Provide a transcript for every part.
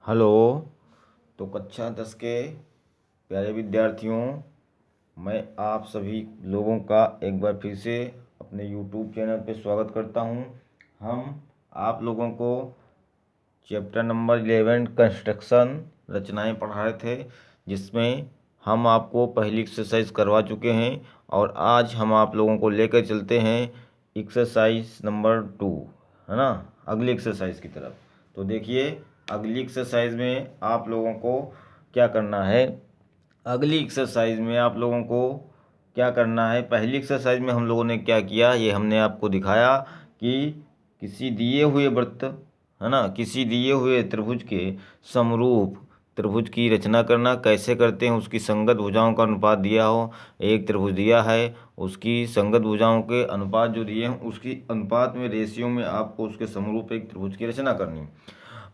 Hello. तो कक्षा 10 के प्यारे विद्यार्थियों, मैं आप सभी लोगों का एक बार फिर से अपने यूट्यूब चैनल पे स्वागत करता हूं। हम आप लोगों को चैप्टर नंबर 11 कंस्ट्रक्शन रचनाएं पढ़ा रहे थे, जिसमें हम आपको पहली एक्सरसाइज करवा चुके हैं और आज हम आप लोगों को लेकर चलते हैं एक्सरसाइज नंबर 2, है ना, अगली एक्सरसाइज की तरफ। तो देखिए, अगली एक्सरसाइज में आप लोगों को क्या करना है। अगली एक्सरसाइज में आप लोगों को क्या करना है, पहली एक्सरसाइज में हम लोगों ने क्या किया ये हमने आपको दिखाया कि किसी दिए हुए वृत्त, है ना, किसी दिए हुए त्रिभुज के समरूप त्रिभुज की रचना करना कैसे करते हैं। उसकी संगत भुजाओं का अनुपात दिया हो, एक त्रिभुज दिया है, उसकी संगत भुजाओं के अनुपात जो दिए हैं उसकी अनुपात में रेशियो में आपको उसके समरूप एक त्रिभुज की रचना करनी।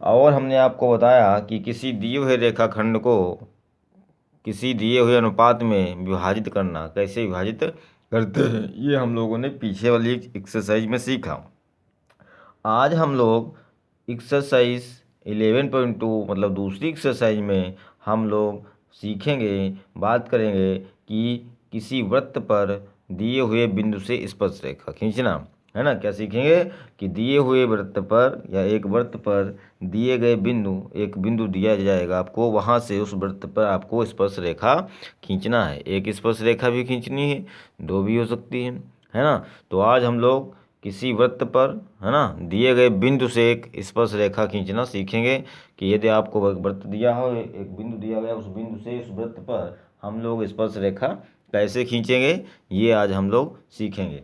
और हमने आपको बताया कि किसी दिए हुए रेखाखंड को किसी दिए हुए अनुपात में विभाजित करना कैसे विभाजित करते हैं, ये हम लोगों ने पीछे वाली एक्सरसाइज में सीखा। आज हम लोग एक्सरसाइज 11.2 मतलब दूसरी एक्सरसाइज में हम लोग सीखेंगे, बात करेंगे कि किसी वृत्त पर दिए हुए बिंदु से स्पर्शरेखा खींचना, है ना। क्या सीखेंगे कि दिए हुए वृत्त पर या एक वृत्त पर दिए गए बिंदु, एक बिंदु दिया जाएगा आपको, वहाँ से उस वृत्त पर आपको स्पर्शरेखा खींचना है। एक स्पर्शरेखा भी खींचनी है, दो भी हो सकती है ना। तो आज हम लोग किसी वृत्त पर, है ना, दिए गए बिंदु से एक स्पर्श रेखा खींचना सीखेंगे कि यदि आपको एक वृत्त दिया हो, एक बिंदु दिया गया, उस बिंदु से उस वृत्त पर हम लोग स्पर्श रेखा कैसे खींचेंगे, ये आज हम लोग सीखेंगे।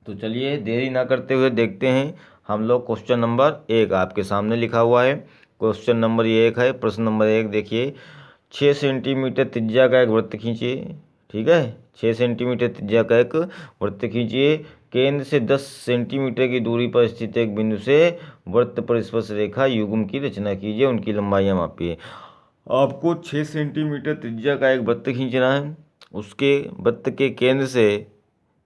तो चलिए देरी ना करते हुए देखते हैं हम लोग क्वेश्चन नंबर 1 आपके सामने लिखा हुआ है। क्वेश्चन नंबर 1 है, प्रश्न नंबर 1 देखिए, 6 सेंटीमीटर त्रिज्या का एक वृत्त खींचिए। ठीक है, 6 सेंटीमीटर त्रिज्या का एक वृत्त खींचिए। केंद्र से 10 सेंटीमीटर की दूरी पर स्थित एक बिंदु से वृत्त पर स्पर्श रेखा युग्म की रचना कीजिए, उनकी लंबाइयाँ मापिए। आपको 6 सेंटीमीटर त्रिज्या का एक वृत्त खींचना है, उसके वृत्त के केंद्र से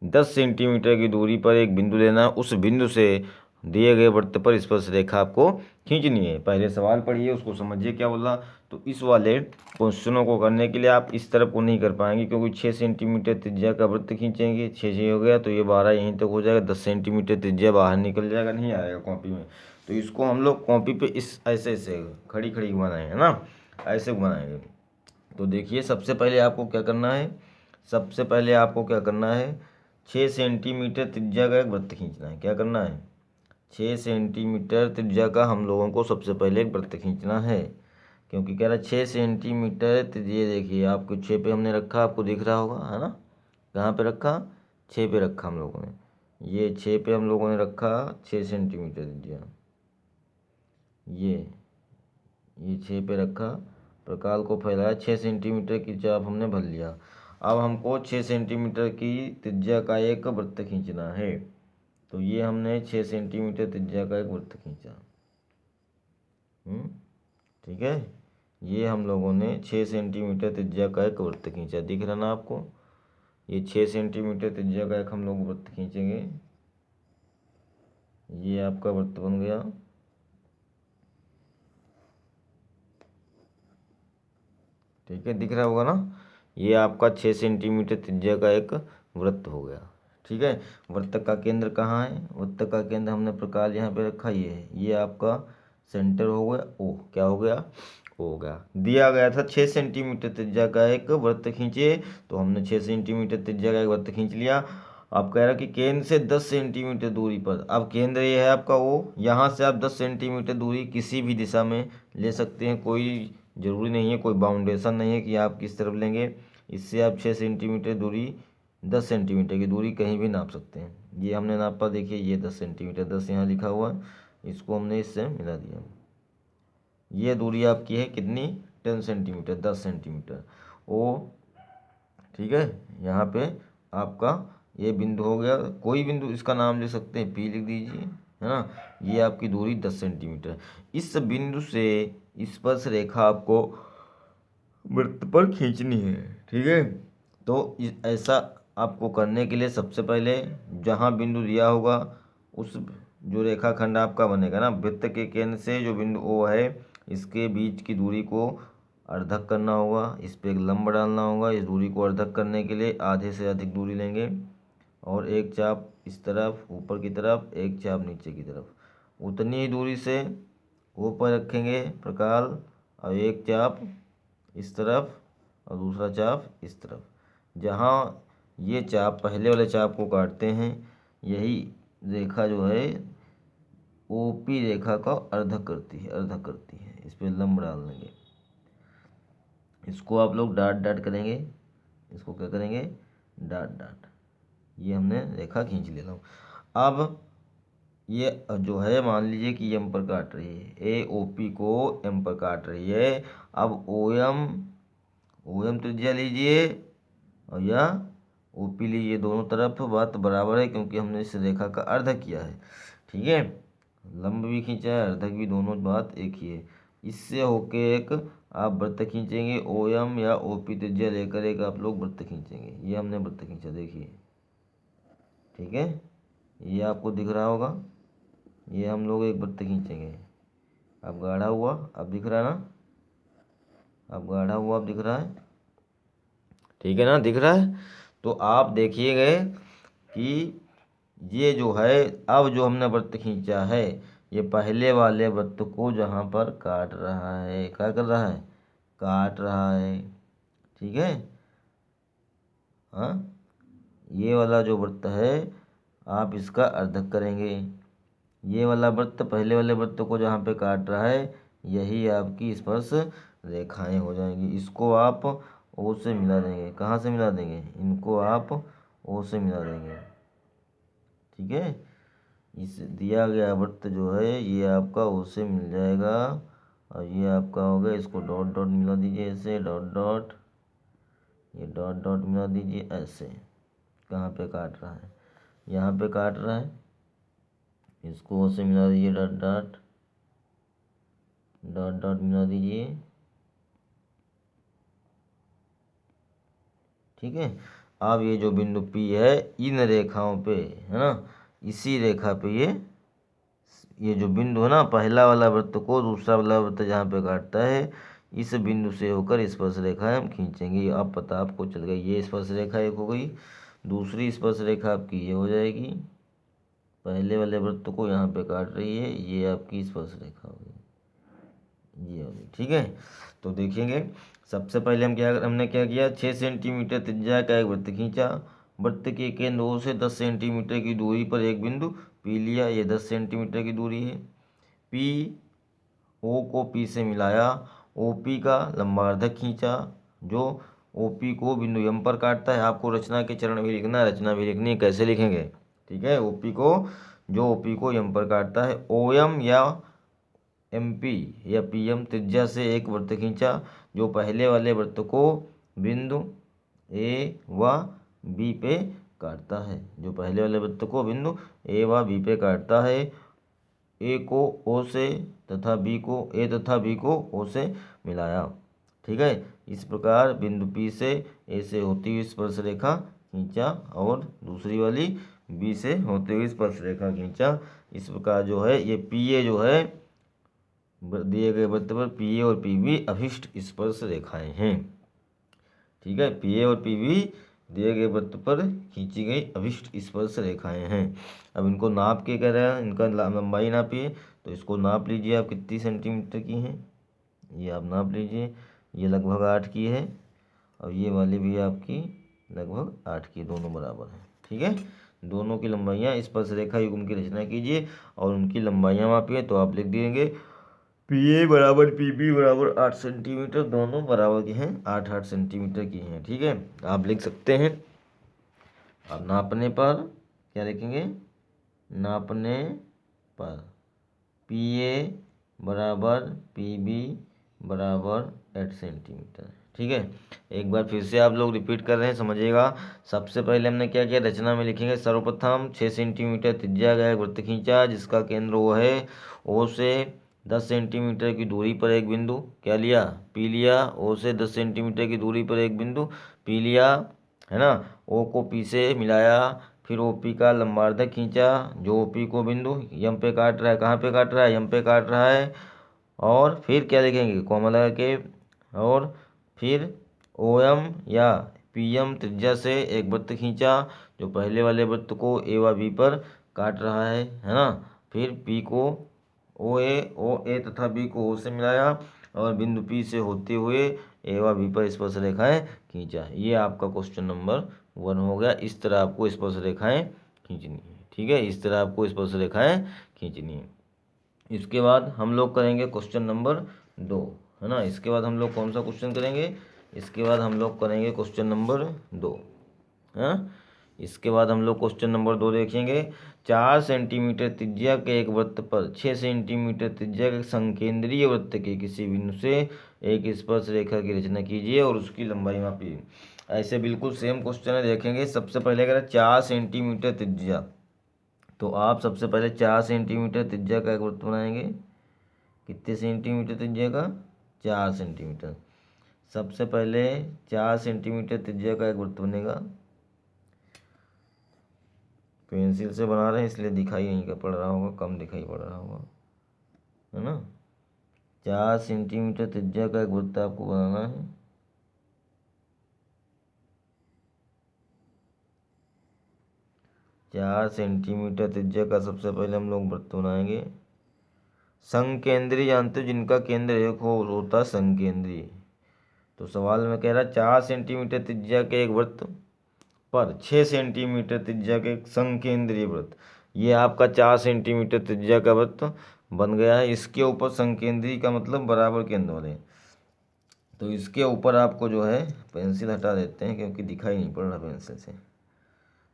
10 सेंटीमीटर की दूरी पर एक बिंदु लेना है, उस बिंदु से दिए गए वृत्त पर स्पर्श रेखा आपको खींचनी है। पहले सवाल पढ़िए, उसको समझिए क्या बोला। तो इस वाले क्वेश्चनों को करने के लिए आप इस तरफ को नहीं कर पाएंगे, क्योंकि 6 सेंटीमीटर त्रिज्या का वृत्त खींचेंगे, 6 हो गया तो ये 12 यहीं तक हो जाएगा, 10 सेंटीमीटर त्रिज्या बाहर निकल जाएगा, नहीं आएगा कॉपी में। तो इसको हम लोग कॉपी पे इस ऐसे ऐसे खड़ी खड़ी घुमाएंगे, है ना, ऐसे घुमाएंगे। तो देखिए, सबसे पहले आपको क्या करना है, सबसे पहले आपको क्या करना है, 6 सेंटीमीटर त्रिज्या का एक वृत्त खींचना है। क्या करना है, 6 सेंटीमीटर त्रिज्या का हम लोगों को सबसे पहले एक वृत्त खींचना है, क्योंकि कह रहा है 6 सेंटीमीटर त्रिज्या। देखिए आपको 6 पे हमने रखा, आपको दिख रहा होगा, है ना। कहाँ पे रखा, 6 पे रखा हम लोगों ने, ये 6 पे हम लोगों ने रखा 6 सेंटीमीटर त्रिज्या, ये 6 पे रखा, प्रकाल को फैलाया, 6 सेंटीमीटर की चाप हमने भर लिया। अब हमको 6 सेंटीमीटर की त्रिज्या का एक वृत्त खींचना है। तो ये हमने 6 सेंटीमीटर त्रिज्या का एक वृत्त खींचा। ठीक है, ये हम लोगों ने 6 सेंटीमीटर त्रिज्या का एक वृत्त खींचा, दिख रहा ना आपको। ये 6 सेंटीमीटर त्रिज्या का एक हम लोग वृत्त खींचेंगे, ये आपका वृत्त बन गया। ठीक है, दिख रहा होगा ना, ये आपका 6 सेंटीमीटर त्रिज्या का एक वृत्त हो गया। ठीक है, वृत्त का केंद्र कहाँ है, वृत्त का केंद्र हमने प्रकार यहाँ पे रखा, ये है, ये आपका सेंटर हो गया, ओ क्या हो गया, हो गया। दिया गया था 6 सेंटीमीटर त्रिज्या का एक वृत्त खींचिए, तो हमने 6 सेंटीमीटर त्रिज्या का एक वृत्त खींच लिया। आप कह रहा कि केंद्र से 10 सेंटीमीटर दूरी पर, अब केंद्र ये है आपका ओ, यहाँ से आप 10 सेंटीमीटर दूरी किसी भी दिशा में ले सकते हैं, कोई ज़रूरी नहीं है, कोई बाउंडेशन नहीं है कि आप किस तरफ लेंगे। इससे आप 6 सेंटीमीटर दूरी, 10 सेंटीमीटर की दूरी कहीं भी नाप सकते हैं। ये हमने नापा, देखिए ये 10 सेंटीमीटर, 10 यहाँ लिखा हुआ है, इसको हमने इससे मिला दिया। ये दूरी आपकी है कितनी, 10 सेंटीमीटर, 10 सेंटीमीटर ओ। ठीक है, यहाँ पे आपका ये बिंदु हो गया, कोई बिंदु इसका नाम ले सकते हैं, पी लिख दीजिए, है ना। ये आपकी दूरी 10 सेंटीमीटर। इस बिंदु से स्पर्श रेखा आपको वृत्त पर खींचनी है। ठीक है, तो ऐसा आपको करने के लिए सबसे पहले जहाँ बिंदु दिया होगा, उस जो रेखाखंड आपका बनेगा ना, वृत्त के केंद्र से जो बिंदु ओ है, इसके बीच की दूरी को अर्धक करना होगा। इस पर एक लंब डालना होगा। इस दूरी को अर्धक करने के लिए आधे से अधिक दूरी लेंगे और एक चाप इस तरफ ऊपर की तरफ, एक चाप नीचे की तरफ, उतनी ही दूरी से ऊपर रखेंगे प्रकार, और एक चाप इस तरफ और दूसरा चाप इस तरफ। जहाँ ये चाप पहले वाले चाप को काटते हैं, यही रेखा जो है ओपी रेखा का अर्धक करती है। इस पर लंब डाल देंगे। इसको आप लोग डॉट डॉट करेंगे। इसको क्या करेंगे? Dot dot. ये हमने रेखा खींच लेना। अब ये जो है मान लीजिए कि एम पर काट रही है, ए ओ पी को एम पर काट रही है। अब ओ एम त्रिज्या लीजिए और या ओ पी लीजिए, दोनों तरफ बात बराबर है क्योंकि हमने इस रेखा का अर्धक किया है। ठीक है, लंब भी खींचा है, अर्धक भी, दोनों बात एक ही है। इससे होके एक आप वृत्त खींचेंगे, ओ एम या ओ पी त्रिज्या लेकर एक आप लोग वृत्त खींचेंगे। ये हमने वृत्त खींचा, देखिए। ठीक है, ये आपको दिख रहा होगा। ये हम लोग एक वृत्त खींचेंगे। अब गाढ़ा हुआ, अब दिख रहा है ना? अब गाढ़ा हुआ, अब दिख रहा है। ठीक है ना, दिख रहा है। तो आप देखिए गए कि ये जो है, अब जो हमने वृत्त खींचा है, ये पहले वाले वृत्त को जहाँ पर काट रहा है, क्या कर रहा है? काट रहा है। ठीक है, हाँ, ये वाला जो वृत्त है आप इसका अर्धक करेंगे। ये वाला वृत्त पहले वाले वृत्त को जहाँ पे काट रहा है, यही आपकी स्पर्श रेखाएं हो जाएंगी। इसको आप ओ से मिला देंगे। कहाँ से मिला देंगे? इनको आप ओ से मिला देंगे। ठीक है, इस दिया गया वृत्त जो है ये आपका ओ से मिल जाएगा और ये आपका हो गया। इसको डॉट डॉट मिला दीजिए, ऐसे डॉट डॉट, ये डॉट डॉट मिला दीजिए ऐसे। कहाँ पे काट रहा है? यहाँ पे काट रहा है। इसको ओ से मिला दीजिए, डॉट डॉट, डॉट डॉट मिला दीजिए। ठीक है, अब ये जो बिंदु P है, इन रेखाओं पे है ना, इसी रेखा पे ये जो बिंदु है ना, पहला वाला वृत्त को दूसरा वाला वृत्त जहाँ पे काटता है, इस बिंदु से होकर स्पर्श रेखा हम खींचेंगे। अब पता आपको चल गई, ये स्पर्श रेखा एक हो गई। दूसरी स्पर्श रेखा आपकी ये हो जाएगी, पहले वाले वृत्त को यहाँ पे काट रही है, ये आपकी स्पर्श रेखा होगी, ये होगी। ठीक है, तो देखेंगे सबसे पहले हमने क्या किया? 6 सेंटीमीटर त्रिज्या का एक वृत्त खींचा। वृत्त के केंद्र O से 10 सेंटीमीटर की दूरी पर एक बिंदु P लिया। ये 10 सेंटीमीटर की दूरी है। P O को P से मिलाया। OP का लंबार्धक खींचा जो OP को बिंदु M पर काटता है। आपको रचना के चरण भी लिखना है, रचना भी लिखनी है, कैसे लिखेंगे? ठीक है, OP को, जो OP को M पर काटता है, OM या MP या PM त्रिज्या से एक वृत्त खींचा जो पहले वाले वृत्त को बिंदु A व B पे काटता है। जो पहले वाले वृत्त को बिंदु A व B पे काटता है। A को O से तथा B को A तथा B को O से मिलाया। ठीक है, इस प्रकार बिंदु P से A से होती हुई स्पर्श रेखा खींचा और दूसरी वाली B से होते हुई स्पर्श रेखा खींचा। इस प्रकार जो है ये PA जो है दिए गए वृत्त पर PA और PB अभिष्ट स्पर्श रेखाएं हैं। ठीक है, PA और PB दिए गए वृत्त पर खींची गई अभिष्ट स्पर्श रेखाएं हैं। अब इनको नाप के कह रहे हैं, इनका लंबाई नापिए, तो इसको नाप लीजिए आप कितनी सेंटीमीटर की हैं, ये आप नाप लीजिए। ये लगभग 8 की है और ये वाली भी आपकी लगभग 8 की, दोनों बराबर हैं। ठीक है, दोनों की लंबाइयाँ स्पर्श रेखा युग्म की रचना कीजिए और उनकी लंबाइयाँ मापिए। तो आप लिख देंगे PA बराबर PB बराबर 8 सेंटीमीटर, दोनों बराबर के हैं, 8-8 सेंटीमीटर की हैं। ठीक है, आप लिख सकते हैं। अब नापने पर क्या लिखेंगे? नापने पर PA बराबर PB बराबर 8 सेंटीमीटर। ठीक है, एक बार फिर से आप लोग रिपीट कर रहे हैं, समझिएगा। सबसे पहले हमने क्या किया? रचना में लिखेंगे। सर्वप्रथम 6 सेंटीमीटर त्रिज्या का एक वृत्त खींचा जिसका केंद्र O है। O से 10 सेंटीमीटर की दूरी पर एक बिंदु क्या लिया? P लिया। O से 10 सेंटीमीटर की दूरी पर एक बिंदु P लिया, है ना। O को P से मिलाया, फिर OP का लंबार्धक खींचा जो OP को बिंदु M पे काट रहा है। कहाँ पे काट रहा है? M पे काट रहा है। और फिर क्या लिखेंगे, कॉमा लगा के, और फिर OM या PM त्रिज्या से एक वृत्त खींचा जो पहले वाले वृत्त को A व B पर काट रहा है ना। फिर P को OA तथा B को O से मिलाया और बिंदु P से होते हुए A व B पर स्पर्श रेखाएं खींचा। ये आपका क्वेश्चन नंबर 1 हो गया। इस तरह आपको स्पर्श रेखाएं खींचनी है, ठीक है, इस तरह आपको स्पर्श रेखाएं खींचनी है। इसके बाद हम लोग करेंगे क्वेश्चन नंबर 2, है ना। इसके बाद हम लोग कौन सा क्वेश्चन करेंगे, इसके बाद हम लोग करेंगे क्वेश्चन नंबर 2, हाँ। इसके बाद हम लोग क्वेश्चन नंबर 2 देखेंगे। 4 सेंटीमीटर त्रिज्या के एक वृत्त पर 6 सेंटीमीटर त्रिज्या के संकेंद्रीय वृत्त के किसी बिंदु से एक स्पर्श रेखा की रचना कीजिए और उसकी लंबाई मापिए। ऐसे बिल्कुल सेम क्वेश्चन है, देखेंगे। सबसे पहले अगर 4 सेंटीमीटर त्रिज्या, तो आप सबसे पहले 4 सेंटीमीटर त्रिज्या का एक वृत्त बनाएंगे। कितने सेंटीमीटर त्रिज्या का, 4 सेंटीमीटर। सबसे पहले 4 सेंटीमीटर त्रिज्या का एक वृत्त बनेगा। पेंसिल से बना रहे हैं इसलिए दिखाई नहीं पड़ रहा होगा, कम दिखाई पड़ रहा होगा, है ना। 4 सेंटीमीटर त्रिज्या का एक वृत्त आपको बनाना है। चार सेंटीमीटर त्रिज्या का सबसे पहले हम लोग वृत्त बनाएंगे। संकेंद्री जानते हो, जिनका केंद्र एक हो होता संकेंद्री। तो सवाल में कह रहा है 4 सेंटीमीटर त्रिज्या के एक वृत्त पर 6 सेंटीमीटर त्रिज्या के संकेंद्रीय वृत्त। ये आपका 4 सेंटीमीटर त्रिज्या का वृत्त बन गया है। इसके ऊपर संकेंद्रीय का मतलब बराबर केंद्र वाले, तो इसके ऊपर आपको जो है, पेंसिल हटा देते हैं क्योंकि दिखाई नहीं पड़ रहा पेंसिल से,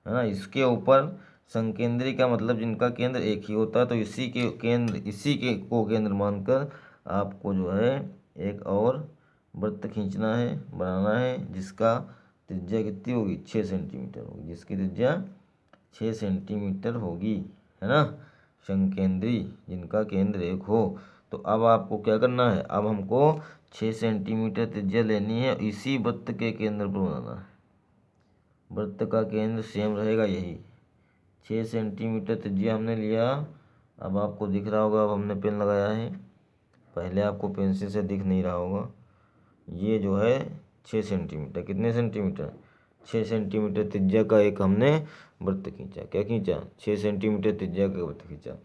है ना। इसके ऊपर संकेंद्री का मतलब जिनका केंद्र एक ही होता है, तो इसी के केंद्र, इसी के को केंद्र मानकर आपको जो है एक और वृत्त खींचना है, बनाना है, जिसका त्रिज्या कितनी होगी, 6 सेंटीमीटर होगी, जिसकी त्रिज्या 6 सेंटीमीटर होगी, है ना। संकेंद्री जिनका केंद्र एक हो। तो अब आपको क्या करना है, अब हमको 6 सेंटीमीटर त्रिज्या लेनी है, इसी वृत्त के केंद्र पर बनाना है। वृत्त का केंद्र सेम रहेगा यही, 6 सेंटीमीटर त्रिज्या हमने लिया। अब आपको दिख रहा होगा, अब हमने पेन लगाया है, पहले आपको पेंसिल से दिख नहीं रहा होगा। ये जो है 6 सेंटीमीटर, कितने सेंटीमीटर, 6 सेंटीमीटर त्रिज्या का एक हमने वृत्त खींचा। क्या खींचा, 6 सेंटीमीटर त्रिज्या का वृत्त खींचा।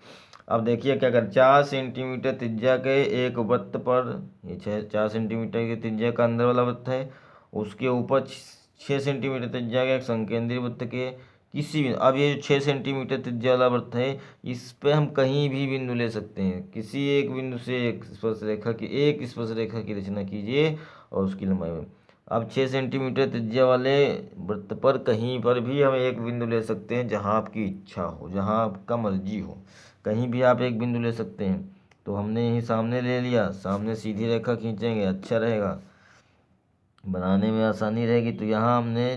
अब देखिए क्या कर, 4 सेंटीमीटर त्रिज्या के एक वृत्त पर, ये 4 सेंटीमीटर की त्रिज्या का अंदर वाला वृत्त है, उसके ऊपर 6 सेंटीमीटर त्रिज्या के एक संकेंद्रीय वृत्त के किसी भी, अब ये जो 6 सेंटीमीटर त्रिज्या वाला वृत्त है, इस पे हम कहीं भी बिंदु ले सकते हैं। किसी एक बिंदु से एक स्पर्श रेखा की रचना कीजिए और उसकी लंबाई में। अब 6 सेंटीमीटर त्रिज्या वाले वृत्त पर कहीं पर भी हम एक बिंदु ले सकते हैं, जहां आपकी इच्छा हो, जहां आपका मर्जी हो, कहीं भी आप एक बिंदु ले सकते हैं। तो हमने यही सामने ले लिया, सामने सीधी रेखा खींचेंगे, अच्छा रहेगा, बनाने में आसानी रहेगी। तो यहाँ हमने,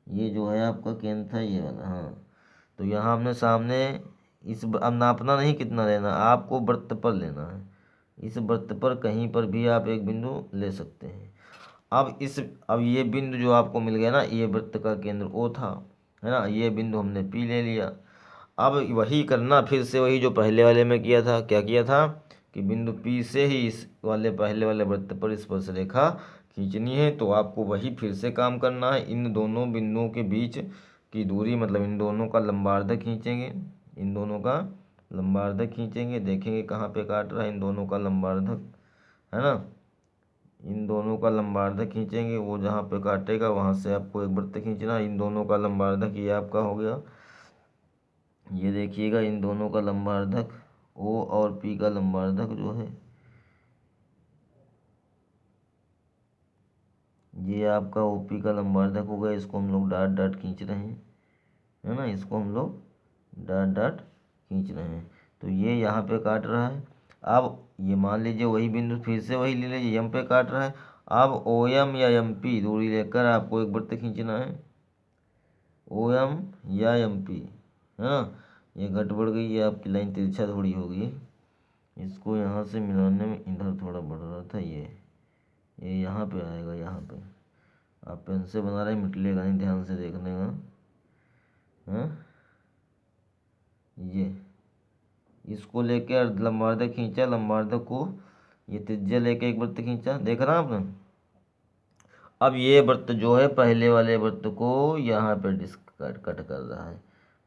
ये जो है आपका केंद्र था ये वाला, हाँ, तो यहाँ हमने सामने अब नापना नहीं कितना लेना, आपको वृत्त पर लेना है। इस वृत्त पर कहीं पर भी आप एक बिंदु ले सकते हैं। अब ये बिंदु जो आपको मिल गया ना, ये वृत्त का केंद्र O था, है ना। ये बिंदु हमने P ले लिया। अब वही करना, फिर से वही जो पहले वाले में किया था। क्या किया था कि बिंदु P से ही इस वाले पहले वाले वृत्त पर स्पर्श रेखा खींचनी है। तो आपको वही फिर से काम करना है। इन दोनों बिंदुओं के बीच की दूरी, मतलब इन दोनों का लंबार्धक खींचेंगे, इन दोनों का लंबार्धक खींचेंगे, देखेंगे कहाँ पे काट रहा है, इन दोनों का लंबार्धक, है ना। इन दोनों का लंबार्धक खींचेंगे, वो जहाँ पे काटेगा वहाँ से आपको एक वृत्त खींचना। इन दोनों का लंबार्धक ये आपका हो गया, ये देखिएगा, इन दोनों का लंबार्धक O और P का लंबार्धक जो है, ये आपका OP का लंबार्धक हो गया। इसको हम लोग डॉट डॉट खींच रहे हैं, है ना, इसको हम लोग डॉट डॉट खींच रहे हैं। तो ये यहाँ पे काट रहा है। अब ये मान लीजिए वही बिंदु फिर से वही ले लीजिए, M पे काट रहा है। अब OM या MP दूरी लेकर आपको एक वृत्त खींचना है, OM या MP, है ना। ये घट बढ़ गई, ये आपकी लाइन तिरछा थोड़ी हो गई, इसको यहाँ से मिलाने में इधर थोड़ा बढ़ रहा था, ये यहाँ पे आएगा, यहाँ पे। आप पेन से बना रहे, मिटलेगा नहीं, ध्यान से देखने का, हाँ। ये इसको लेके लंबार्धक खींचा, लंबार्धक को ये त्रिज्या लेके एक वृत्त खींचा, देखा ना आपने। अब ये वृत्त जो है पहले वाले वृत्त को यहाँ पे कट कर रहा है,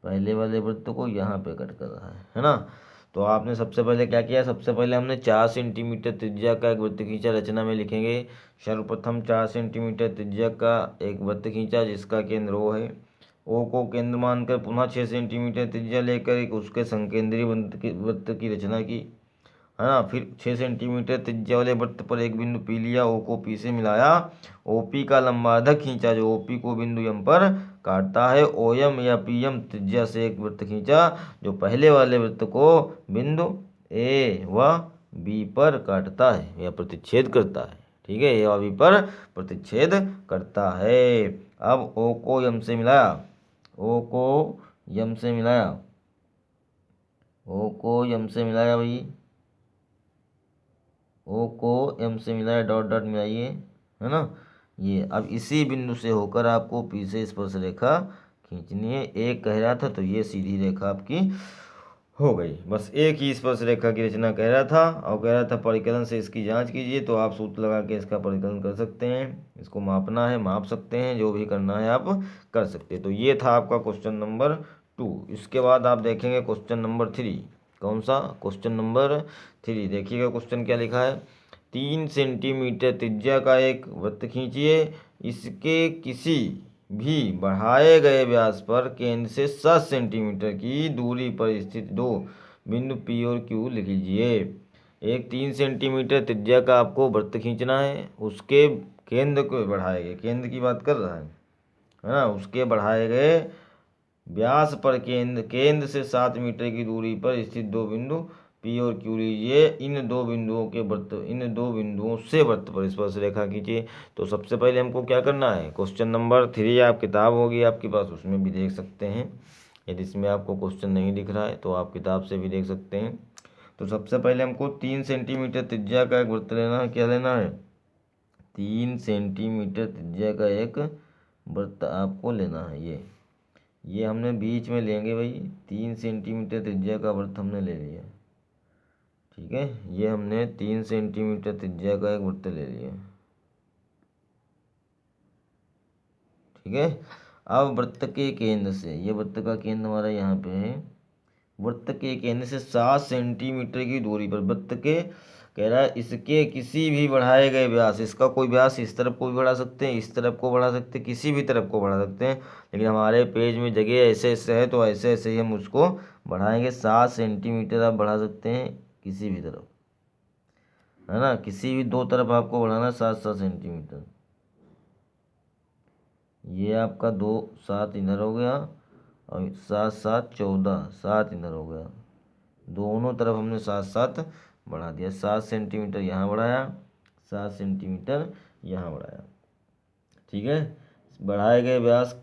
पहले वाले वृत्त को यहाँ पे कट कर रहा है ना। तो आपने सबसे पहले क्या किया, सबसे पहले हमने 4 सेंटीमीटर त्रिज्या का एक वृत्त खींचा। रचना में लिखेंगे सर्वप्रथम 4 सेंटीमीटर त्रिज्या का एक वृत्त खींचा जिसका केंद्र O है। O को केंद्र मानकर पुनः 6 सेंटीमीटर त्रिज्या लेकर एक उसके संकेंद्रीय वृत्त की रचना की, है ना। फिर 6 सेंटीमीटर त्रिज्या वाले वृत्त पर एक बिंदु P लिया, O को P से मिलाया, OP का लंबार्धक खींचा जो OP को बिंदु M पर काटता है। OM या PM त्रिज्या से एक वृत्त खींचा जो पहले वाले वृत्त को बिंदु A व B पर काटता है या प्रतिच्छेद करता है। ठीक है, A व B पर प्रतिच्छेद करता है। अब O को M से मिलाया, O को M से मिलाया, O को M से मिलाया भाई, O को M से मिलाया, डॉट डॉट मिलाइए, है ना। ये अब इसी बिंदु से होकर आपको P से स्पर्श रेखा खींचनी है। एक कह रहा था तो ये सीधी रेखा आपकी हो गई। बस एक ही स्पर्श रेखा की रचना कह रहा था और कह रहा था परिकलन से इसकी जांच कीजिए। तो आप सूत्र लगा के इसका परिकलन कर सकते हैं, इसको मापना है माप सकते हैं, जो भी करना है आप कर सकते हैं। तो ये था आपका क्वेश्चन नंबर 2। इसके बाद आप देखेंगे क्वेश्चन नंबर 3। कौन सा, क्वेश्चन नंबर 3 देखिएगा। क्वेश्चन क्या लिखा है, 3 सेंटीमीटर त्रिज्या का एक वृत्त खींचिए, इसके किसी भी बढ़ाए गए व्यास पर केंद्र से 7 सेंटीमीटर की दूरी पर स्थित दो बिंदु P और Q लिख लीजिए। एक 3 सेंटीमीटर त्रिज्या का आपको वृत्त खींचना है, उसके केंद्र को बढ़ाए गए, केंद्र की बात कर रहा है ना, उसके बढ़ाए गए व्यास पर केंद्र से 7 मीटर की दूरी पर स्थित दो बिंदु P और Q लीजिए। इन दो बिंदुओं से वृत्त पर स्पर्श रेखा खींचिए। तो सबसे पहले हमको क्या करना है, क्वेश्चन नंबर 3 आप किताब होगी आपके पास, उसमें भी देख सकते हैं। यदि इसमें आपको क्वेश्चन नहीं दिख रहा है तो आप किताब से भी देख सकते हैं। तो सबसे पहले हमको 3 सेंटीमीटर त्रिज्या का एक वृत्त लेना है। क्या लेना है, 3 सेंटीमीटर त्रिज्या का एक वृत्त आपको लेना है। ये हमने बीच में लेंगे भाई, 3 सेंटीमीटर त्रिज्या का वृत्त हमने ले लिया। ठीक है, ये हमने 3 सेंटीमीटर त्रिज्या का एक वृत्त ले लिया। ठीक है, अब वृत्त के केंद्र से, ये वृत्त का केंद्र हमारा यहाँ पे है, वृत्त के केंद्र से 7 सेंटीमीटर की दूरी पर वृत्त के कह रहा है इसके किसी भी बढ़ाए गए व्यास, इसका कोई व्यास इस तरफ को भी बढ़ा सकते हैं, इस तरफ को बढ़ा सकते हैं, किसी भी तरफ को बढ़ा सकते हैं। लेकिन हमारे पेज में जगह ऐसे ऐसे है तो ऐसे ऐसे ही हम उसको बढ़ाएंगे। 7 सेंटीमीटर आप बढ़ा सकते हैं किसी भी तरफ, है ना, किसी भी दो तरफ आपको बढ़ाना 7-7 सेंटीमीटर। ये आपका 2 7 इधर हो गया और 7-7 14, 7 इधर हो गया। दोनों तरफ हमने 7-7 बढ़ा दिया। 7 सेंटीमीटर यहाँ बढ़ाया, 7 सेंटीमीटर यहाँ बढ़ाया। ठीक है, बढ़ाए गए व्यास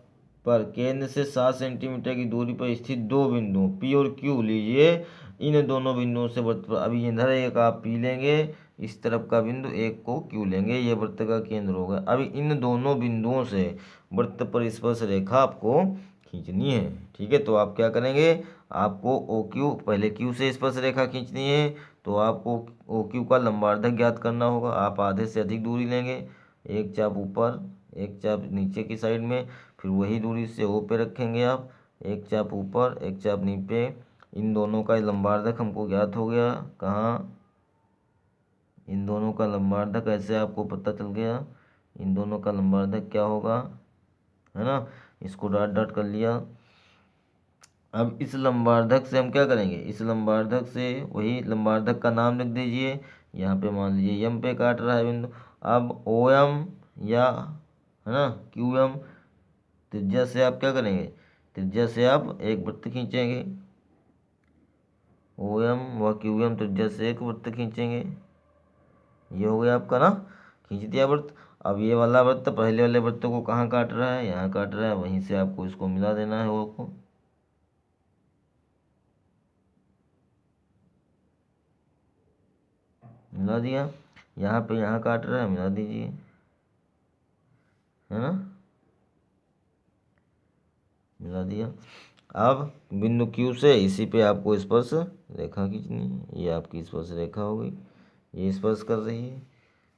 पर केंद्र से 7 सेंटीमीटर की दूरी पर स्थित दो बिंदु P और Q लीजिए। इन दोनों बिंदुओं से वृत्त पर, अभी इधर एक आप P लेंगे, इस तरफ का बिंदु एक को Q लेंगे, ये वृत्त का केंद्र होगा। अभी इन दोनों बिंदुओं से वृत्त पर स्पर्श रेखा आपको खींचनी है। ठीक है, तो आप क्या करेंगे, आपको OQ पहले Q से स्पर्श रेखा खींचनी है तो आपको OQ का लंबार्धक ज्ञात करना होगा। आप आधे से अधिक दूरी लेंगे, एक चाप ऊपर एक चाप नीचे की साइड में, फिर वही दूरी से O पे रखेंगे आप, एक चाप ऊपर एक चाप नीचे। इन दोनों का लंबार्धक हमको ज्ञात हो गया। कहाँ, इन दोनों का लंबार्धक ऐसे आपको पता चल गया, इन दोनों का लंबार्धक क्या होगा, है ना। इसको डॉट डॉट कर लिया। अब इस लंबार्धक से हम क्या करेंगे, इस लंबार्धक से वही लंबार्धक का नाम लिख दीजिए। यहाँ पे मान लीजिए M पे काट रहा है बिंदु। अब OM या, है ना, QM त्रिज्या से आप क्या करेंगे, त्रिज्या से आप एक वृत्त खींचेंगे। OM व QM त्रिज्या से एक वृत्त खींचेंगे। ये हो गया आपका ना, खींच दिया वृत्त। अब ये वाला वृत्त पहले वाले वृत्त को कहाँ काट रहा है, यहाँ काट रहा है, वहीं से आपको इसको मिला देना है, वो को मिला दिया। यहाँ पे यहाँ काट रहा है, मिला दीजिए, है ना, मिला दिया। अब बिंदु Q से इसी पे आपको स्पर्श रेखा खींचनी है। ये आपकी स्पर्श रेखा हो गई, ये स्पर्श कर रही है,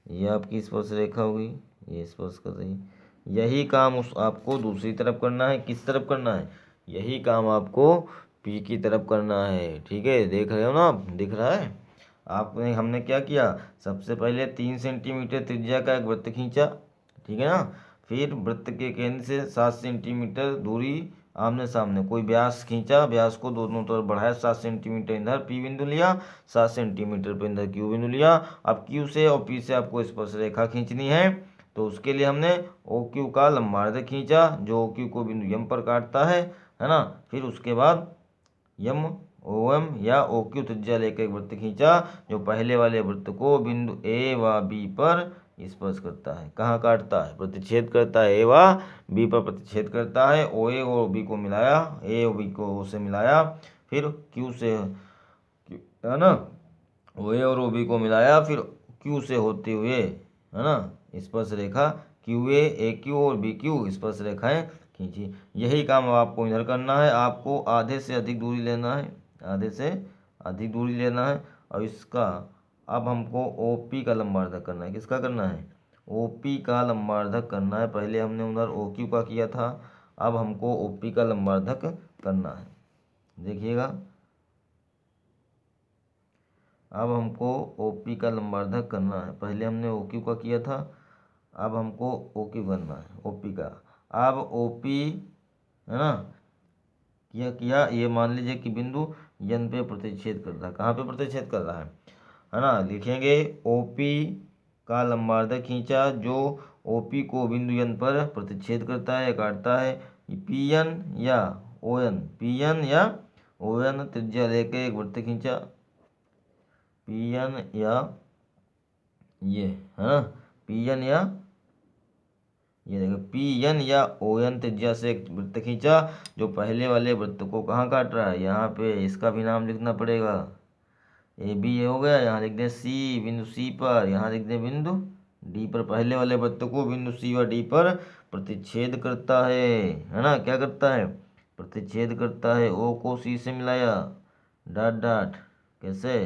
ये आपकी स्पर्श रेखा होगी, ये स्पर्श कर रही है। यही काम उस आपको दूसरी तरफ करना है। किस तरफ करना है? यही काम आपको पी की तरफ करना है। ठीक है, देख रहे हो ना आप, दिख रहा है आपने? हमने क्या किया, सबसे पहले 3 सेंटीमीटर त्रिज्या का एक वृत्त खींचा, ठीक है ना। फिर वृत्त के केंद्र से 7 सेंटीमीटर दूरी आमने सामने कोई व्यास खींचा, व्यास को दोनों तरफ बढ़ाया, 7 सेंटीमीटर इधर पी बिंदु लिया, 7 सेंटीमीटर पर इधर क्यू बिंदु लिया। अब क्यू से और पी से आपको स्पर्श रेखा खींचनी है, तो उसके लिए हमने ओ क्यू का लंबार्ध खींचा, जो ओ क्यू को बिंदु यम पर काटता है ना। फिर उसके बाद यम ओ एम या ओ क्यू त्रिज्या लेकर एक वृत्त खींचा, जो पहले वाले वृत्त को बिंदु ए व बी पर स्पर्श करता है। कहाँ काटता है? प्रतिच्छेद करता है। ए व बी पर प्रतिच्छेद करता है। ओ ए और बी को मिलाया, ए और बी को ओ से मिलाया, फिर क्यू से, है ना, ओ ए और ओ बी को मिलाया, फिर क्यू से होते हुए, है ना, स्पर्श रेखा क्यू ए क्यू और बी क्यू स्पर्श रेखाएं खींची। यही काम अब आपको इधर करना है। आपको आधे से अधिक दूरी लेना है, आधे से अधिक दूरी लेना है। और इसका अब हमको ओ पी का लंबार्धक करना है। किसका करना है? ओ पी का लंबार्धक करना है। पहले हमने उधर ओ क्यू का किया था, अब हमको ओ पी का लंबार्धक करना है। देखिएगा, अब हमको ओ पी का लंबार्धक करना है। पहले हमने ओ क्यू का किया था, अब हमको ओ क्यू करना है, ओ पी का। अब ओ पी, है ना, किया ये मान लीजिए कि बिंदु यन पे प्रतिच्छेद कर रहा है। कहाँ पे प्रतिच्छेद कर रहा है ना। लिखेंगे ओ पी का लंबार्धक खींचा, जो ओ पी को बिंदु यन पर प्रतिच्छेद करता है, काटता है। पी एन या ओ एन, पी एन या ओ एन त्रिज्या लेके एक वृत्त खींचा, पी एन या ये, है ना, पी एन या ये देखो, पी एन या ओ एन त्रिज्या से एक वृत्त खींचा, जो पहले वाले वृत्त को कहाँ काट रहा है? यहाँ पे। इसका भी नाम लिखना पड़ेगा। ए बी ए हो गया, यहाँ लिख दें सी, बिंदु सी पर, यहाँ लिख दें बिंदु डी पर। पहले वाले वृत्त को बिंदु सी व डी पर प्रतिच्छेद करता है ना। क्या करता है? प्रतिच्छेद करता है। ओ को सी से मिलाया, डॉट डॉट, कैसे?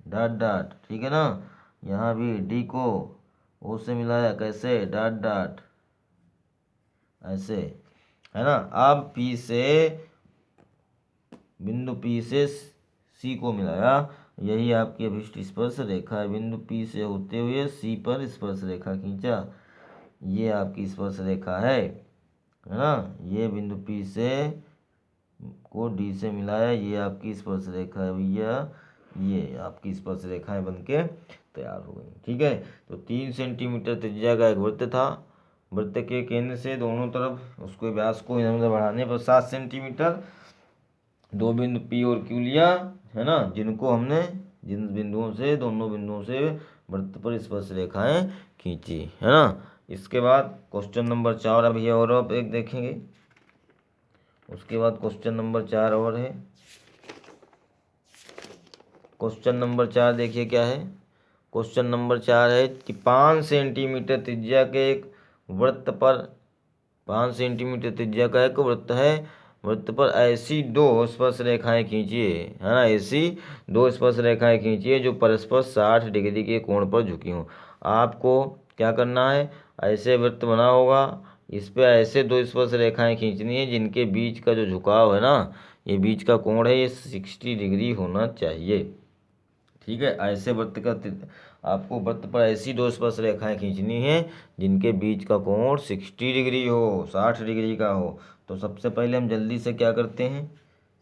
डॉट डॉट, ठीक है ना। यहाँ भी डी को ओ से मिलाया, कैसे? डॉट डॉट, ऐसे, है ना। अब पी से, बिंदु पी से सी को मिलाया, यही आपकी अभिष्ट स्पर्श रेखा है। बिंदु पी से होते हुए सी पर स्पर्श रेखा खींचा, ये आपकी स्पर्श रेखा है ना। ये बिंदु पी से को डी से मिलाया, ये आपकी स्पर्श रेखा है भैया। ये आपकी स्पर्श रेखाएं बनके तैयार हो गई। ठीक है, तो 3 सेंटीमीटर त्रिज्या का एक वृत्त था। वृत्त के केंद्र से दोनों तरफ उसको व्यास को इधर उधर बढ़ाने पर 7 सेंटीमीटर दो बिंदु पी और क्यू लिया, है ना, जिनको हमने, जिन बिंदुओं से, दोनों बिंदुओं से वृत्त पर स्पर्श रेखाएं खींची, है ना। इसके बाद क्वेश्चन नंबर 4 अभी और अब एक देखेंगे। उसके बाद क्वेश्चन नंबर 4 और है। क्वेश्चन नंबर 4 देखिए क्या है। क्वेश्चन नंबर 4 है कि 5 सेंटीमीटर त्रिज्या के एक वृत्त पर, 5 सेंटीमीटर त्रिज्या का एक वृत्त है, वृत्त पर ऐसी दो स्पर्श रेखाएं खींचिए, है ना, ऐसी दो स्पर्श रेखाएं खींचिए जो परस्पर 60 डिग्री के कोण पर झुकी हों। आपको क्या करना है? ऐसे वृत्त बना होगा, इस पे ऐसे दो स्पर्श रेखाएं खींचनी है जिनके बीच का जो झुकाव है ना, ये बीच का कोण है, ये 60 डिग्री होना चाहिए। ठीक है, ऐसे वृत्त का आपको वृत्त पर ऐसी दो स्पर्श रेखाएं खींचनी है जिनके बीच का कोण 60 डिग्री हो, 60 डिग्री का हो। तो सबसे पहले हम जल्दी से क्या करते हैं,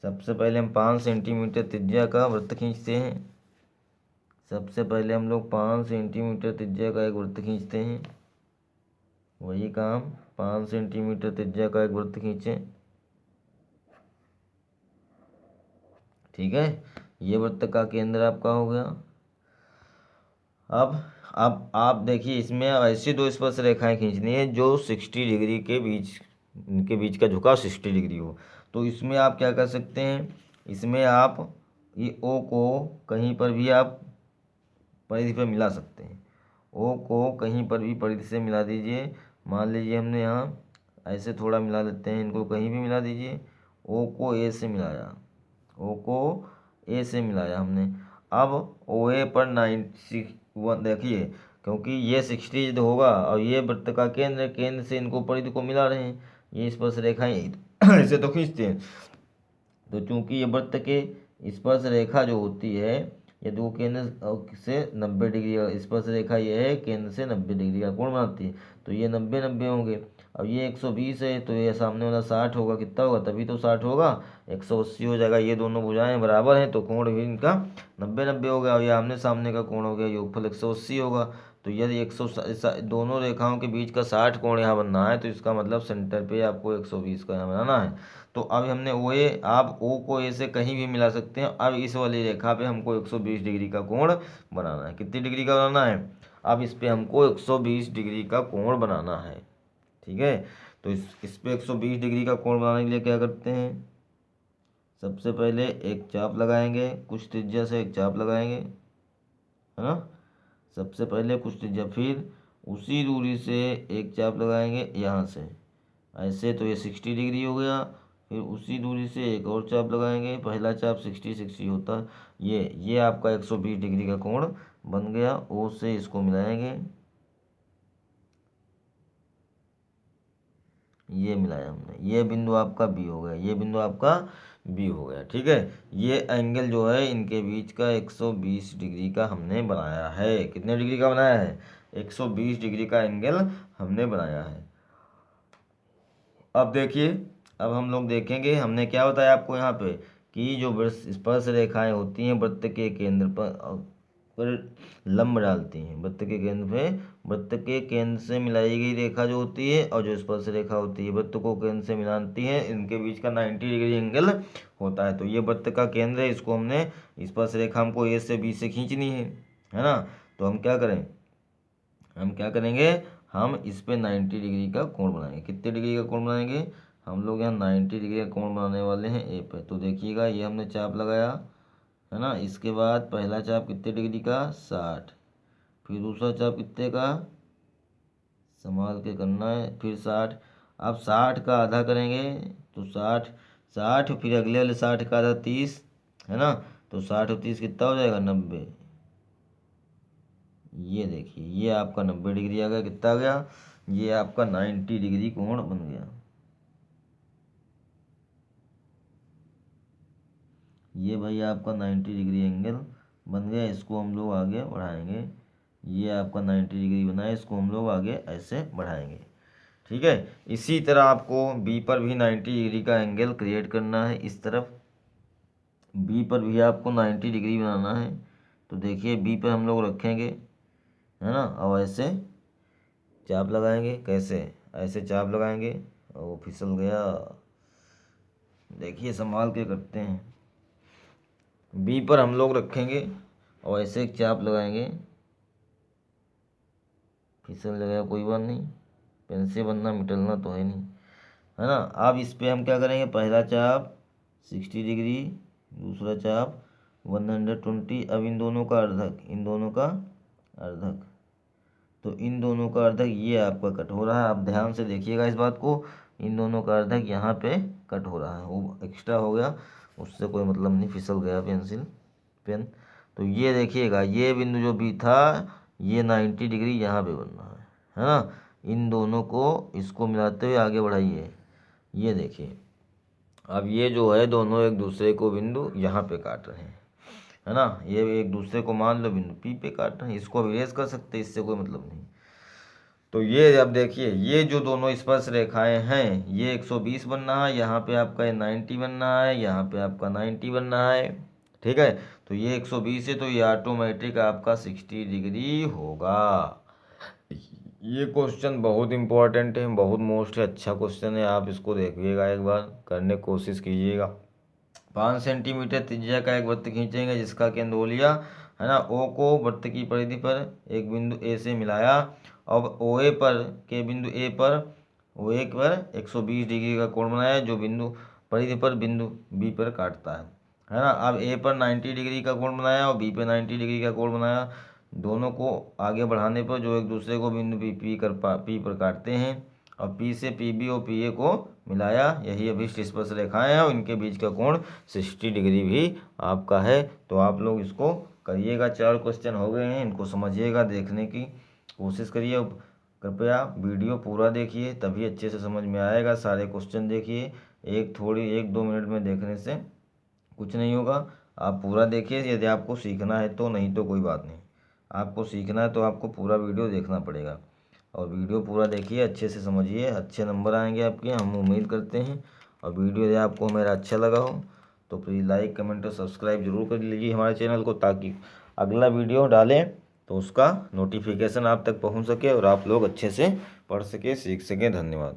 सबसे पहले हम 5 सेंटीमीटर त्रिज्या का वृत्त खींचते हैं। सबसे पहले हम लोग 5 सेंटीमीटर त्रिज्या का एक वृत्त खींचते हैं। वही काम, 5 सेंटीमीटर त्रिज्या का एक वृत्त खींचें। ठीक है, ये वृत्त का केंद्र आपका हो गया। अब आप देखिए, इसमें ऐसी दो स्पर्श रेखाएं खींचनी है जो 60 डिग्री के बीच, इनके बीच का झुकाव 60 डिग्री हो। तो इसमें आप क्या कर सकते हैं, इसमें आप ये ओ को कहीं पर भी आप परिधि पर मिला सकते हैं। ओ को कहीं पर भी परिधि से मिला दीजिए। मान लीजिए हमने यहाँ ऐसे थोड़ा मिला लेते हैं, इनको कहीं भी मिला दीजिए। ओ को ए से मिलाया, ओ को ए से मिलाया हमने। अब ओ ए पर देखिए, क्योंकि ये 60 होगा और ये वृत्त का केंद्र, केंद्र से इनको परिधि को मिला रहे हैं, ये स्पर्श रेखाएं ऐसे तो खींचते हैं। तो चूंकि ये वृत्त के स्पर्श रेखा जो होती है, यदि वो केंद्र से 90 डिग्री का स्पर्श रेखा ये है, केंद्र से 90 डिग्री का कोण बनाती है, तो ये 90 होंगे। अब ये 120 है तो ये सामने वाला 60 होगा, कितना होगा, तभी तो 60 होगा, 180 हो जाएगा। ये दोनों भुजाएं बराबर हैं तो कोण भी इनका 90 हो गया। और ये आमने सामने का कोण हो गया, योगफल 180 होगा। तो यदि 100 दोनों रेखाओं के बीच का 60 कोण यहाँ बनना है, तो इसका मतलब सेंटर पे आपको 120 का यहाँ बनाना है। तो अब हमने ओ ए, आप ओ को ए से कहीं भी मिला सकते हैं। अब इस वाली रेखा पे हमको 120 डिग्री का कोण बनाना है। कितनी डिग्री का बनाना है, अब इस पे हमको 120 डिग्री का कोण बनाना है। ठीक है, तो इस पे 120 डिग्री का कोण बनाने के लिए क्या करते हैं, सबसे पहले एक चाप लगाएंगे, कुछ त्रिज्या से एक चाप लगाएंगे, है ना। सबसे पहले कुछ त्रिज्या, फिर उसी दूरी से एक चाप लगाएंगे यहाँ से ऐसे, तो ये 60 डिग्री हो गया। फिर उसी दूरी से एक और चाप लगाएंगे, पहला चाप 60 होता है, ये आपका 120 डिग्री का कोण बन गया। ओ से इसको मिलाएंगे, ये मिलाया हमने, ये बिंदु आपका बी हो गया, ये बिंदु आपका बी हो गया। ठीक है, ये एंगल जो है इनके बीच का 120 डिग्री का हमने बनाया है। कितने डिग्री का बनाया है, 120 डिग्री का एंगल हमने बनाया है। अब देखिए, अब हम लोग देखेंगे, हमने क्या बताया आपको यहाँ पे कि जो स्पर्श रेखाएं होती हैं वृत्त के केंद्र पर लंब डालती हैं, वृत्त के केंद्र पे, वृत्त के केंद्र से मिलाई गई रेखा जो होती है और जो स्पर्श रेखा होती है वृत्त को केंद्र से मिलाती है, इनके बीच का 90 डिग्री एंगल होता है। तो ये वृत्त का केंद्र है, इसको हमने स्पर्श रेखा हमको ए से बी से खींचनी है ना। तो हम क्या करें, हम क्या करेंगे, हम इस पे 90 डिग्री का कोण बनाएंगे। कितने डिग्री का कोण बनाएंगे, हम लोग यहाँ 90 डिग्री का कोण बनाने वाले हैं ए पे। तो देखिएगा, ये हमने चाप लगाया, है ना। इसके बाद पहला चाप कितने डिग्री का, 60, फिर दूसरा चाप कितने का, संभाल के करना है, फिर 60। अब 60 का आधा करेंगे तो 60, 60 फिर अगले वाले 60 का आधा 30, है ना। तो 60 और 30 कितना हो जाएगा, 90। ये देखिए, ये आपका 90 डिग्री आ गया, कितना आ गया, ये आपका 90 डिग्री कोण बन गया। ये भाई आपका 90 डिग्री एंगल बन गया, इसको हम लोग आगे बढ़ाएंगे। ये आपका 90 डिग्री बना है, इसको हम लोग आगे ऐसे बढ़ाएंगे। ठीक है, इसी तरह आपको बी पर भी 90 डिग्री का एंगल क्रिएट करना है। इस तरफ बी पर भी आपको 90 डिग्री बनाना है। तो देखिए, बी पर हम लोग रखेंगे, है ना, और ऐसे चाप लगाएंगे। कैसे, ऐसे चाप लगाएंगे, और वो फिसल गया। देखिए, संभाल के करते हैं। बी पर हम लोग रखेंगे और ऐसे एक चाप लगाएंगे, फिसल गया, कोई बात नहीं, पेन से बनना मिटलना तो है नहीं, है ना। अब इस पे हम क्या करेंगे, पहला चाप 60 डिग्री, दूसरा चाप 120। अब इन दोनों का अर्धक, इन दोनों का अर्धक, तो इन दोनों का अर्धक ये आपका कट हो रहा है। आप ध्यान से देखिएगा इस बात को, इन दोनों का अर्धक यहाँ पे कट हो रहा है, वो एक्स्ट्रा हो गया, उससे कोई मतलब नहीं, फिसल गया पेन। तो ये देखिएगा, ये बिंदु जो भी था, ये 90 डिग्री यहाँ पे बनना है ना। इन दोनों को, इसको मिलाते हुए आगे बढ़ाइए। ये देखिए, अब ये जो है दोनों एक दूसरे को बिंदु यहाँ पे काट रहे हैं, है ना। ये एक दूसरे को मान लो बिंदु पी पे काट रहे हैं, इसको अब इरेज कर सकते हैं, इससे कोई मतलब नहीं। तो ये अब देखिए, ये जो दोनों स्पर्श रेखाएं हैं, ये 120 बनना है, यहाँ पे आपका ये 90 बनना है, यहाँ पे आपका 90 बनना है। ठीक है, तो ये 120 है, तो ये ऑटोमेटिक आपका 60 डिग्री होगा। ये क्वेश्चन बहुत इंपॉर्टेंट है, बहुत मोस्ट है, अच्छा क्वेश्चन है। आप इसको देखिएगा, एक बार करने की कोशिश कीजिएगा। 5 सेंटीमीटर त्रिज्या का एक वृत्त खींचेंगे जिसका केंद्र ओ लिया, है ना। ओ को वृत्त की परिधि पर एक बिंदु ए से मिलाया। अब ओ ए पर के बिंदु ए पर, ओ ए पर 120 डिग्री का कोण बनाया, जो बिंदु परिधि पर बिंदु बी पर काटता है ना। अब ए पर 90 डिग्री का कोण बनाया और बी पर 90 डिग्री का कोण बनाया। दोनों को आगे बढ़ाने पर जो एक दूसरे को बिंदु पी पर काटते हैं, और पी से पी बी और पी ए को मिलाया, यही अभिष्ट स्पर्श रेखाएं हैं, और इनके बीच का कोण 60 डिग्री भी आपका है। तो आप लोग इसको करिएगा। 4 क्वेश्चन हो गए हैं, इनको समझिएगा, देखने की कोशिश करिए। कृपया वीडियो पूरा देखिए, तभी अच्छे से समझ में आएगा। सारे क्वेश्चन देखिए, 1-2 मिनट में देखने से कुछ नहीं होगा। आप पूरा देखिए यदि आपको सीखना है तो, नहीं तो कोई बात नहीं। आपको सीखना है तो आपको पूरा वीडियो देखना पड़ेगा। और वीडियो पूरा देखिए, अच्छे से समझिए, अच्छे नंबर आएंगे आपके, हम उम्मीद करते हैं। और वीडियो यदि आपको मेरा अच्छा लगा हो तो प्लीज़ लाइक, कमेंट और सब्सक्राइब जरूर कर लीजिए हमारे चैनल को, ताकि अगला वीडियो डालें तो उसका नोटिफिकेशन आप तक पहुंच सके और आप लोग अच्छे से पढ़ सके, सीख सकें। धन्यवाद।